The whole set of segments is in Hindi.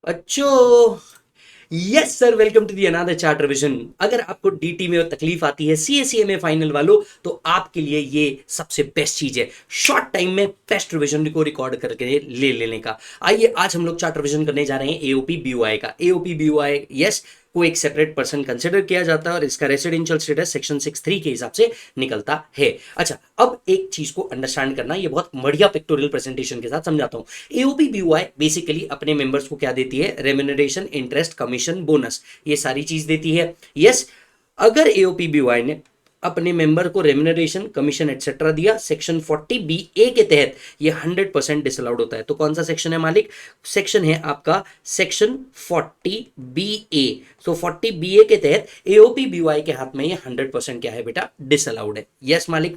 अच्छो yes sir, welcome to the another chart revision. अगर आपको डीटी में तकलीफ आती है, सीएसीए में फाइनल वालों, तो आपके लिए ये सबसे बेस्ट चीज है, शॉर्ट टाइम में बेस्ट रिवीजन को रिकॉर्ड करके ले लेने का। आइए आज हम लोग चार्ट रिवीजन करने जा रहे हैं एओपी बीओआई का। एओपी बीओआई यस को एक सेपरेट पर्सन कंसिडर किया जाता है और इसका रेसिडेंशियल स्टेटस सेक्शन 6(3) के हिसाब से निकलता है। अच्छा, अब एक चीज को अंडरस्टैंड करना, ये बहुत बढ़िया पिक्टोरियल प्रेजेंटेशन के साथ समझाता हूं। एओपी बीओआई बेसिकली अपने मेंबर्स को क्या देती है? रेम्यूनरेशन, इंटरेस्ट, कमीशन, बोनस, ये सारी चीज देती है। यस, अगर एओपी बीओआई ने अपने मेंबर को रेम्यूनरेशन, कमीशन एटसेट्रा दिया, सेक्शन 40(b)(a) के तहत ये 100% डिसअलाउड होता है। तो कौन सा सेक्शन है मालिक? सेक्शन है आपका सेक्शन 40(b)(a। तो 40(b)(a) के तहत एओपी बीओआई के हाथ में ये 100% क्या है बेटा? डिसअलाउड है। यस मालिक।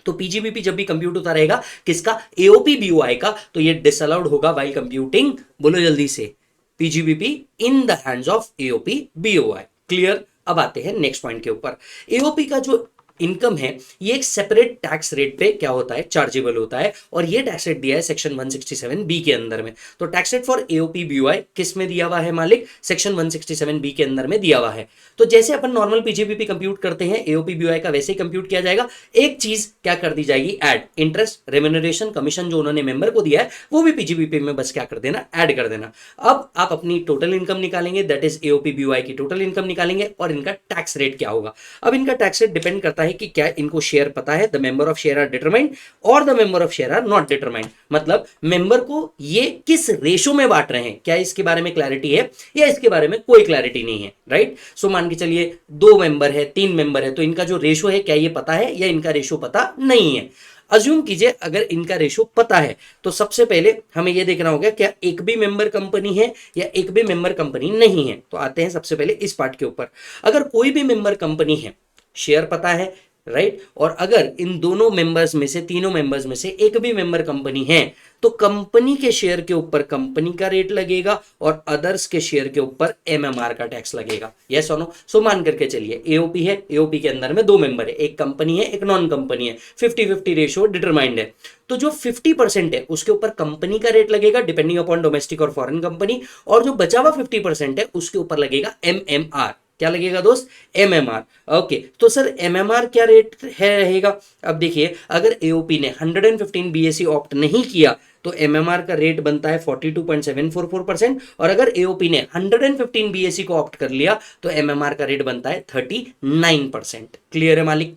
तो पीजीबीपी जब भी कंप्यूट होता रहेगा किसका? एओपी बीओआई का, तो ये डिसअलाउड होगा वाइल कंप्यूटिंग, बोलो जल्दी से, PGBP in the hands of AOP BOI. Clear? अब आते हैं नेक्स्ट पॉइंट के ऊपर। एओपी का जो इनकम है ये एक सेपरेट टैक्स रेट पे क्या होता है? चार्जेबल होता है, और ये टैक्स रेट दिया है सेक्शन 167(b) के अंदर में। तो tax rate for AOP BOI किस में दिया हुआ है मालिक? सेक्शन 167(b) के अंदर में दिया हुआ है। तो जैसे अपन नॉर्मल पीजीबीपी कंप्यूट करते हैं एओपी बीओआई का, वैसे ही कंप्यूट किया जाएगा। एक चीज क्या कर दी जाएगी? ऐड इंटरेस्ट, रेम्यूनरेशन, कमीशन जो उन्होंने मेंबर को दिया है वो भी पीजीबीपी में बस क्या कर देना? ऐड कर देना। अब आप अपनी टोटल इनकम निकालेंगे, दैट इज एओपी बीओआई की टोटल इनकम निकालेंगे, और इनका टैक्स रेट क्या होगा। अब इनका टैक्स रेट डिपेंड करता है कि क्या इनको शेयर पता है, the member of share are determined और the member of share are not determined. मतलब मेंबर को ये किस रेशो में बांट रहे हैं, क्या इसके बारे में क्लैरिटी है, या इसके बारे में कोई क्लैरिटी नहीं है। राइट? सो मान के चलिए 2 मेंबर है, 3 मेंबर है, तो इनका जो रेशो है क्या ये पता है, या इनका रेशो पता नहीं है। अज्यूम कीजिए अगर इनका रेशो पता है, तो सबसे पहले हमें यह देखना होगा क्या एक भी मेंबर कंपनी है या एक भी मेंबर कंपनी नहीं है। तो आते हैं सबसे पहले इस पार्ट के ऊपर। अगर कोई भी मेंबर कंपनी है, शेयर पता है, राइट, और अगर इन दोनों मेंबर्स में से, तीनों मेंबर्स में से एक भी मेंबर कंपनी है, तो कंपनी के शेयर के ऊपर कंपनी का रेट लगेगा और अदर्स के शेयर के ऊपर एमएमआर का टैक्स लगेगा। यस और नो? सो मान करके चलिए एओपी है, एओपी के अंदर में 2 मेंबर है, एक कंपनी है एक नॉन कंपनी है, 50-50 रेशियो डिटरमाइंड है। तो जो 50% है उसके ऊपर कंपनी का रेट लगेगा डिपेंडिंग अपॉन डोमेस्टिक और फॉरेन कंपनी, और जो बचा हुआ 50% है उसके ऊपर लगेगा एमएमआर। क्या लगेगा दोस्त? एमएमआर। ओके, तो सर एमएमआर क्या रेट है रहेगा? अब देखिए, अगर एओपी ने 115 बीएसई ऑप्ट नहीं किया तो एमएमआर का रेट बनता है 42.744%, और अगर एओपी ने 115 बीएसई को ऑप्ट कर लिया तो एमएमआर का रेट बनता है 39%। क्लियर है मालिक?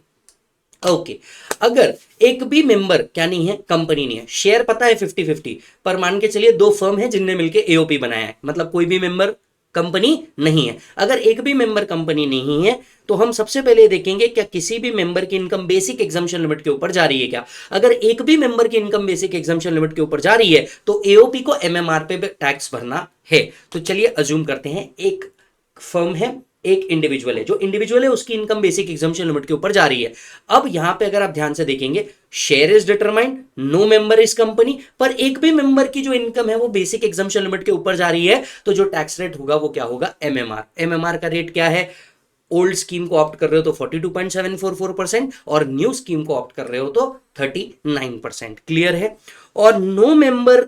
ओके, अगर एक भी मेंबर क्या नहीं है? कंपनी नहीं है, शेयर पता है 50-50, पर मान के चलिए 2 फर्म है जिनने मिलकर एओपी बनाया है, मतलब कोई भी मेंबर कंपनी नहीं है। अगर एक भी मेंबर कंपनी नहीं है तो हम सबसे पहले देखेंगे क्या किसी भी मेंबर की इनकम बेसिक एग्जम्पशन लिमिट के ऊपर जा रही है क्या। अगर एक भी मेंबर की इनकम बेसिक एग्जम्पशन लिमिट के ऊपर जा रही है तो एओपी को एमएमआर पे टैक्स भरना है। तो चलिए अज्यूम करते हैं एक फर्म है, एक इंडिविजुअल है, जो इंडिविजुअल है उसकी इनकम बेसिक एग्जम्पशन लिमिट के ऊपर जा रही है। अब यहां पे अगर आप ध्यान से देखेंगे, share is determined, no member is company, पर एक भी मेंबर की जो इनकम है वो बेसिक एग्जम्पशन लिमिट के ऊपर जा रही है, तो जो टैक्स रेट होगा वो क्या होगा? एमएमआर। एमएमआर का रेट क्या है? ओल्ड स्कीम को ऑप्ट कर रहे हो तो 42.744%, और न्यू स्कीम को ऑप्ट कर रहे हो तो 39%। क्लियर है? और no member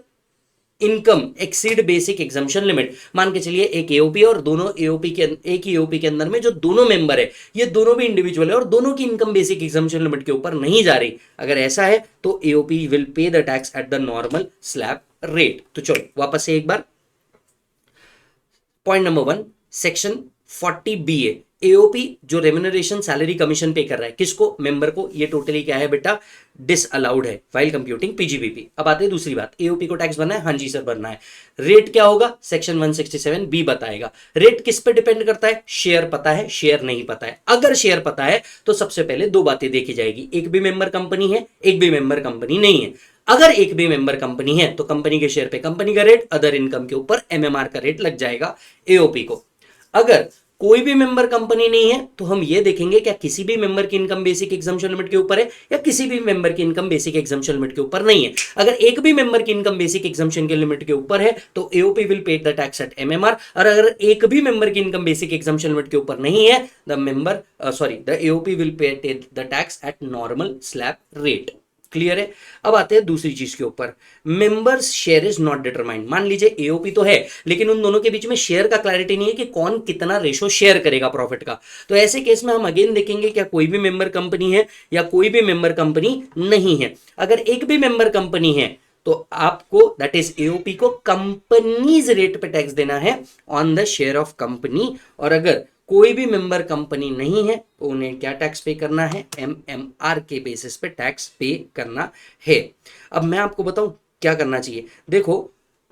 income exceed basic exemption limit, मान के चलिए एक एओपी और दोनों एओपी के एक ही एओपी के अंदर में जो दोनों मेंबर है ये दोनों भी इंडिविजुअल है और दोनों की इनकम बेसिक एग्जम्पशन लिमिट के ऊपर नहीं जा रही, अगर ऐसा है तो AOP will pay the tax at the normal slab rate. तो चलो वापस से एक बार, point number 1, section 40(b)(a, AOP जो रेम्यूनरेशन, सैलरी, कमीशन पे कर रहा है किसको? मेंबर को, ये टोटली क्या है बेटा? डिसअलाउड है व्हाइल कंप्यूटिंग पीजीबीपी। अब आते हैं दूसरी बात, एओपी को टैक्स भरना है? हाँ जी सर भरना है। रेट क्या होगा? सेक्शन 167(b) बताएगा। रेट किस पे डिपेंड करता है? शेयर पता है, शेयर नहीं पता है। अगर शेयर पता है तो सबसे पहले 2 बातें देखी जाएगी, एक भी मेंबर कंपनी है, एक भी मेंबर कंपनी नहीं है। अगर एक भी मेंबर कंपनी है तो कंपनी के शेयर पे कंपनी का रेट, अदर इनकम के ऊपर एमएमआर का रेट लग जाएगा एओपी को। अगर कोई भी मेंबर कंपनी नहीं है तो हम ये देखेंगे क्या किसी भी मेंबर की इनकम बेसिक एग्जम्पशन लिमिट के ऊपर है या किसी भी मेंबर की इनकम बेसिक एग्जम्पशन लिमिट के ऊपर नहीं है। अगर एक भी मेंबर की इनकम बेसिक एग्जम्पशन के लिमिट के ऊपर है तो AOP will pay the tax eight MMR, और अगर एक भी मेंबर की इनकम बेसिक एग्जम्पशन लिमिट के ऊपर नहीं है the AOP will pay the tax eight normal slab rate. Clear है। अब आते हैं दूसरी चीज के ऊपर, members share is not determined. मान लीजिए एओपी तो है लेकिन उन दोनों के बीच में शेयर का क्लैरिटी नहीं है कि कौन कितना रेशो शेयर करेगा प्रॉफिट का। तो ऐसे केस में हम अगेन देखेंगे क्या कोई भी मेंबर कंपनी है या कोई भी मेंबर कंपनी नहीं है। अगर एक भी मेंबर कंपनी है तो आपको दैट इज एओपी को कंपनीज रेट पे टैक्स देना है on the share of company. और अगर कोई भी मेंबर कंपनी नहीं है तो उन्हें क्या टैक्स पे करना है, एमएमआर के बेसिस पे टैक्स पे करना है। अब मैं आपको बताऊं क्या करना चाहिए। देखो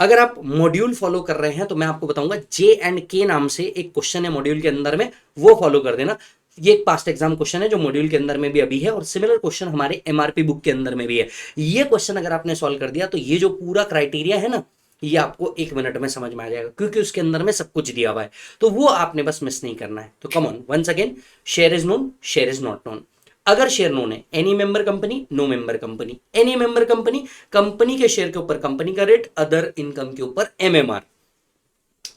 अगर आप मॉड्यूल फॉलो कर रहे हैं तो मैं आपको बताऊंगा J&K नाम से एक क्वेश्चन है मॉड्यूल के अंदर में, वो फॉलो कर देना। ये एक पास्ट एग्जाम क्वेश्चन है जो मॉड्यूल के अंदर में भी अभी है और सिमिलर क्वेश्चन हमारे एमआरपी बुक के अंदर में भी है। ये क्वेश्चन अगर आपने सॉल्व कर दिया तो ये जो पूरा क्राइटेरिया है ना ये आपको 1 मिनट में समझ में आ जाएगा क्योंकि उसके अंदर में सब कुछ दिया हुआ है। तो वो आपने बस मिस नहीं करना है। तो come on once again, share is known, share is not known. अगर शेयर नोन है, any member company, no member company. Any member company, company के शेयर के ऊपर कंपनी का रेट, अदर इनकम के ऊपर MMR.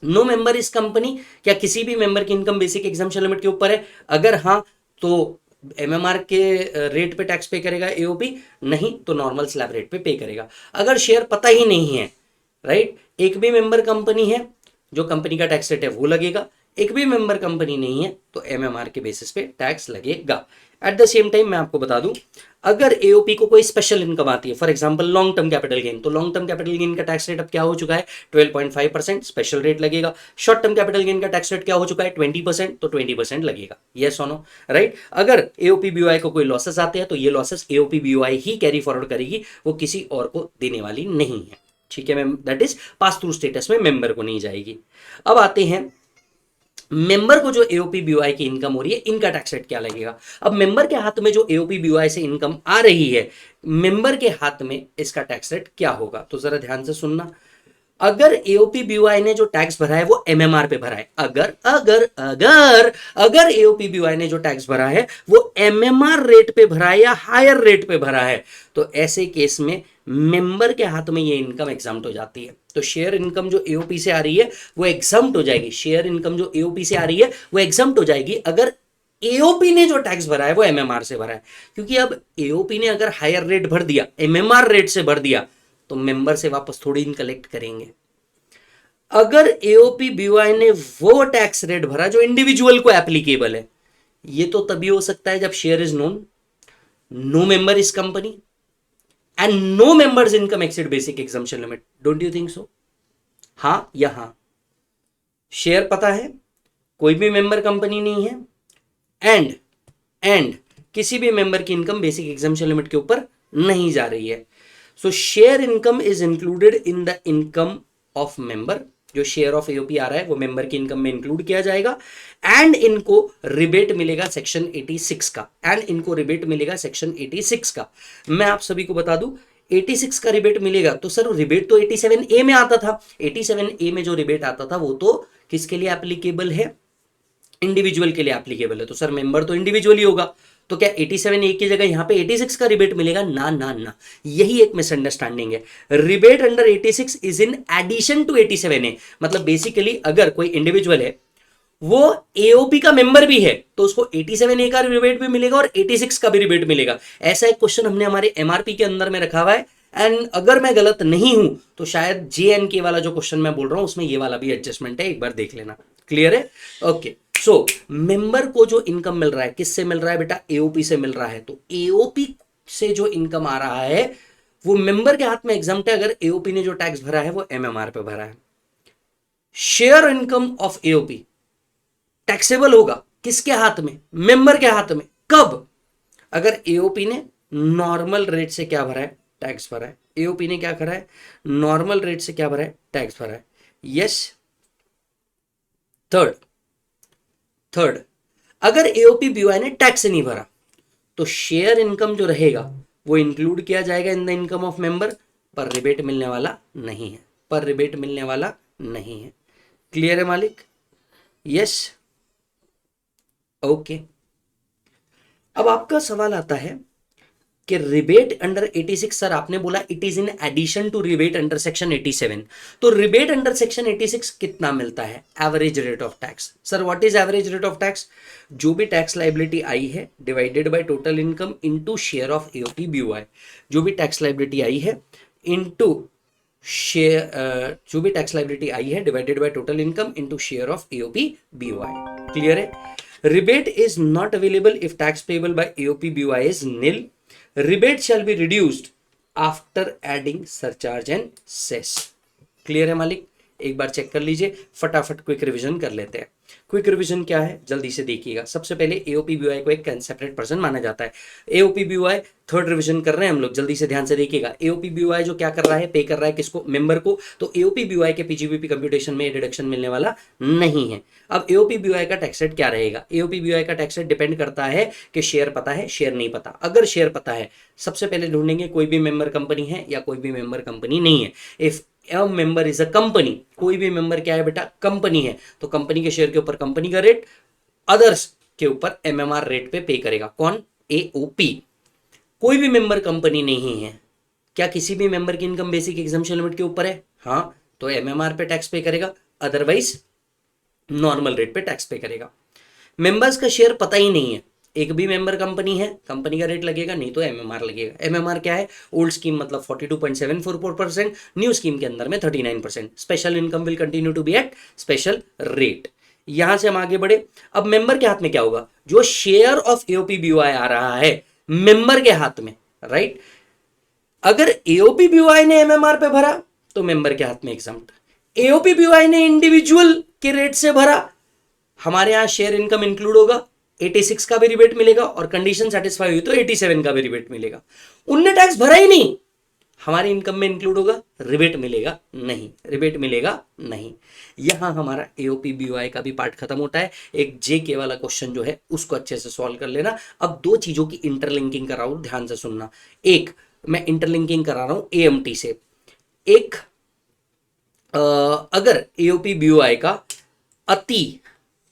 No member is company, क्या किसी भी मेंबर की इनकम बेसिक एग्जाम्पशन लिमिट के ऊपर है? अगर हाँ तो एमएमआर के रेट पे टैक्स पे करेगा एओपी, नहीं तो नॉर्मल स्लैब रेट पे करेगा। अगर शेयर पता ही नहीं है, राइट, एक भी मेंबर कंपनी है जो कंपनी का टैक्स रेट है वो लगेगा, एक भी मेंबर कंपनी नहीं है तो एमएमआर के बेसिस पे टैक्स लगेगा। एट द सेम टाइम मैं आपको बता दूं, अगर एओपी को कोई स्पेशल इनकम आती है, for example long term capital gain, तो लॉन्ग टर्म कैपिटल गेन का टैक्स रेट अब क्या हो चुका है 12.5%, स्पेशल रेट लगेगा। शॉर्ट टर्म कैपिटल गेन का टैक्स रेट क्या हो चुका है 20%, तो 20% लगेगा। यस और नो, राइट। अगर एओपी बीओआई को कोई लॉसेस आते हैं तो ये लॉसेस एओपी बीओआई ही कैरी फॉरवर्ड करेगी, वो किसी और को देने वाली नहीं है। ठीक है ma'am, that is pass through status में मेंबर को नहीं जाएगी। अब आते हैं मेंबर को जो एओपी बीओआई की इनकम हो रही है इनका टैक्स रेट क्या लगेगा। अब मेंबर के हाथ में जो एओपी बीओआई से इनकम आ रही है, मेंबर के हाथ में इसका टैक्स रेट क्या होगा, तो जरा ध्यान से सुनना। अगर एओपी बीओआई ने जो टैक्स भरा है वो एमएमआर पे भरा है, अगर अगर अगर अगर एओपी बीओआई ने जो टैक्स भरा है वो एमएमआर रेट पे भरा है या हायर रेट पे भरा है, तो ऐसे केस में मेंबर के हाथ में ये इनकम एग्जाम्प्ट हो जाती है। तो शेयर इनकम जो एओपी से आ रही है वो एग्जाम्प्ट हो जाएगी, शेयर इनकम जो एओपी से आ रही है वो एग्जाम्प्ट हो जाएगी अगर एओपी ने जो टैक्स भरा है वो एमएमआर से भरा है। क्योंकि अब एओपी ने अगर हायर रेट भर दिया, एमएमआर रेट से भर दिया, तो मेंबर से वापस थोड़ी इन कलेक्ट करेंगे। अगर एओपी बीओआई ने वो टैक्स रेट भरा जो इंडिविजुअल को एप्लीकेबल है, ये तो तभी हो सकता है जब share is known, no member is company and no members income exceed basic exemption limit. Don't you think so? हां या हां? शेयर पता है, कोई भी मेंबर कंपनी नहीं है एंड किसी भी मेंबर की इनकम बेसिक एग्जम्पशन लिमिट के ऊपर नहीं जा रही है। सो share income is included in the income of member. जो शेयर ऑफ एओपी आ रहा है वो मेंबर की इनकम में इंक्लूड किया जाएगा एंड इनको रिबेट मिलेगा सेक्शन 86 का, एंड इनको रिबेट मिलेगा सेक्शन 86 का। मैं आप सभी को बता दूं 86 का रिबेट मिलेगा, तो सर रिबेट तो 87A में आता था। 87A में जो रिबेट आता था वो तो किसके लिए एप्लीकेबल है, इंडिविजुअल के लिए एप्लीकेबल है, तो सर मेंबर तो इंडिविजुअल ही होगा। तो क्या 87A की जगह यहां पे 86 का रिबेट मिलेगा? ना ना ना, यही एक मिसअंडरस्टैंडिंग है। Rebate under 86 is in addition to 87A। मतलब बेसिकली अगर कोई इंडिविजुअल है वो एओपी का मेंबर भी है तो उसको 87A का रिबेट भी मिलेगा और 86 का भी रिबेट मिलेगा। ऐसा एक क्वेश्चन हमने हमारे एमआरपी के अंदर में रखा हुआ है एंड अगर मैं गलत नहीं हूं तो शायद J&K वाला जो क्वेश्चन मैं बोल रहा हूं उसमें ये वाला भी एडजस्टमेंट है, एक बार देख लेना। क्लियर है? ओके। सो मेंबर को जो इनकम मिल रहा है किससे मिल रहा है बेटा? एओपी से मिल रहा है। तो एओपी से जो इनकम आ रहा है वो मेंबर के हाथ में एग्जाम्प्ट है अगर एओपी ने जो टैक्स भरा है वो एमएमआर पे भरा है। Share income of AOP taxable होगा किसके हाथ में? मेंबर के हाथ में। कब? अगर एओपी ने नॉर्मल रेट से क्या भरा है? टैक्स भरा है। एओपी ने क्या करा है? नॉर्मल रेट से क्या भरा है? टैक्स भरा है। यस। थर्ड, अगर एओपी बीओआई ने टैक्स नहीं भरा तो शेयर इनकम जो रहेगा वो इंक्लूड किया जाएगा in the income of member, पर रिबेट मिलने वाला नहीं है, पर रिबेट मिलने वाला नहीं है। क्लियर है मालिक? यस। ओके। अब आपका सवाल आता है कि रिबेट अंडर 86, सर आपने बोला it is in addition to rebate under section 87, तो रिबेट अंडर सेक्शन 86 कितना मिलता है? Average rate of tax. Sir what is average rate of tax? जो भी टैक्स लाइबिलिटी आई है divided by total income into share of AOP BOI. जो भी टैक्स लाइबिलिटी आई है इनटू शेयर, जो भी टैक्स लाइबिलिटी आई है divided by total income into share of AOP BOI. Clear है? rebate is not available if tax payable by AOP BOI is nil. Rebate shall be reduced after adding surcharge and cess. Clear है मालिक? एक बार चेक कर लीजिए, फटाफट क्विक रिवीजन कर लेते हैं। क्विक रिवीजन क्या है जल्दी से देखिएगा। सबसे पहले एओपी बीओआई को एक सेपरेट पर्सन माना जाता है। एओपी बीओआई थर्ड रिवीजन कर रहे हैं हम लोग, जल्दी से ध्यान से देखिएगा। एओपी बीओआई जो क्या कर रहा है, पे कर रहा है किसको? मेंबर को। तो एओपी बीओआई के पीजीबीपी कंप्यूटेशन में डिडक्शन मिलने वाला नहीं है। अब एओपी बीओआई का टैक्स रेट क्या रहेगा? एओपी बीओआई का टैक्स रेट डिपेंड करता है कि शेयर पता है, शेयर नहीं पता। अगर शेयर पता है, सबसे पहले ढूंढेंगे कोई भी मेंबर कंपनी है या कोई भी मेंबर कंपनी नहीं है। If A member is a company, कोई भी मेंबर क्या है बेटा? कंपनी है, तो कंपनी के शेयर के ऊपर कंपनी का रेट, अदर्स के ऊपर एमएमआर रेट पे करेगा। कौन? एओपी। कोई भी मेंबर कंपनी नहीं है, क्या किसी भी मेंबर की इनकम बेसिक एग्जम्पशन लिमिट के ऊपर है? हाँ, तो एमएमआर पे टैक्स पे करेगा, अदरवाइज नॉर्मल रेट पे टैक्स पे करेगा। मेंबर्स का शेयर पता ही नहीं है, एक भी मेंबर कंपनी है, कंपनी का रेट लगेगा, नहीं तो एमएमआर लगेगा। एमएमआर क्या है? ओल्ड स्कीम मतलब 42.744%, न्यू स्कीम के अंदर में 39%। Special income will continue to be at special rate. यहां से हम आगे बढ़े। अब मेंबर के हाथ में क्या होगा? जो शेयर ऑफ एओपी बीओआई आ रहा है मेंबर के हाथ में, राइट? अगर एओपी बीओआई ने एमएमआर पे भरा तो मेंबर के हाथ में एग्जम्प्ट। एओपी बीओआई ने इंडिविजुअल के रेट से भरा, हमारे यहां शेयर इनकम इंक्लूड होगा, 86 का भी रिबेट मिलेगा, और कंडीशन सेटिस्फाई हुई तो 87 का भी रिबेट मिलेगा। उनने टैक्स भरा ही नहीं, हमारी इनकम में इंक्लूड होगा, रिबेट मिलेगा नहीं, रिबेट मिलेगा नहीं। यहां हमारा एओपी बीओआई का भी पार्ट खत्म होता है। एक जेके वाला क्वेश्चन जो है उसको अच्छे से सॉल्व कर लेना। अब दो चीजों की इंटरलिंकिंग कर रहा हूं, ध्यान से सुनना। एक मैं इंटरलिंकिंग करा रहा हूं एएमटी से। एक अगर एओपी बीओआई का अति,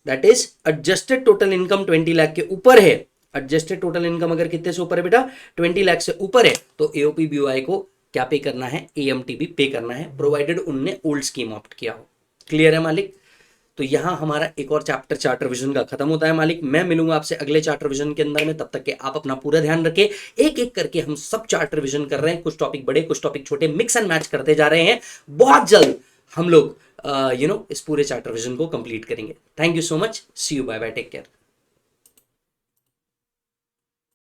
that is adjusted total income 20 lakh के ऊपर है, एडजस्टेड टोटल इनकम अगर कितने से ऊपर है बेटा? 20 लाख से ऊपर है, तो एओपी बीओआई को क्या पे करना है? एएमटी भी पे करना है, प्रोवाइडेड उनने ओल्ड स्कीम ऑप्ट किया हो। क्लियर है मालिक? तो यहां हमारा एक और चैप्टर चार्ट रिवीजन का खत्म होता है मालिक। मैं मिलूंगा आपसे अगले चार्ट रिवीजन के अंदर में, तब तक के आप अपना पूरा ध्यान रखें। एक एक करके हम सब चार्ट रिवीजन कर रहे हैं, कुछ टॉपिक बड़े कुछ टॉपिक छोटे, मिक्स एंड मैच करते जा रहे हैं। बहुत जल्द हम लोग इस पूरे चार्ट रिवीजन को कंप्लीट करेंगे। Thank you so much, see you, bye bye, take care.